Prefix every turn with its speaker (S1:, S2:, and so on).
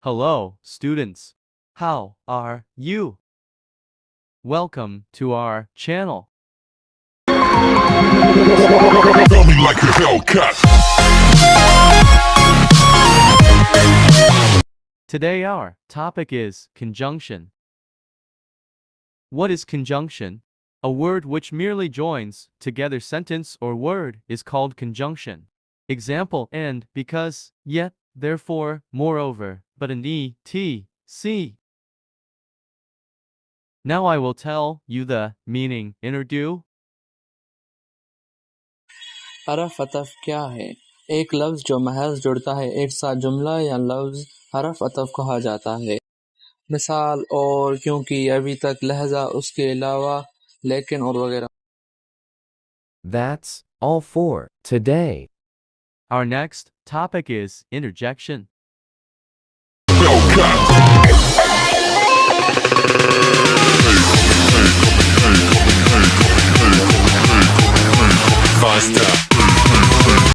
S1: Hello, students. How are you? Welcome to our channel.
S2: Tell me like a Hellcat.
S1: Today our topic is conjunction. What is conjunction? A word which merely joins together sentence or word is called conjunction. Example: and, because, yet, therefore, moreover, but an etc. Now I will tell you the meaning in Urdu.
S3: हरफ अतफ क्या है? एक लफ्ज़ जो महज जुड़ता है एक साथ जुमला या लफ्ज़ हरफ अतफ कहा जाता है। मिसाल और, क्योंकि, अभी तक, लहजा, उसके अलावा, लेकिन और वगैरह।
S4: That's all for today.
S1: Our next topic is interjection.
S2: Hellcat.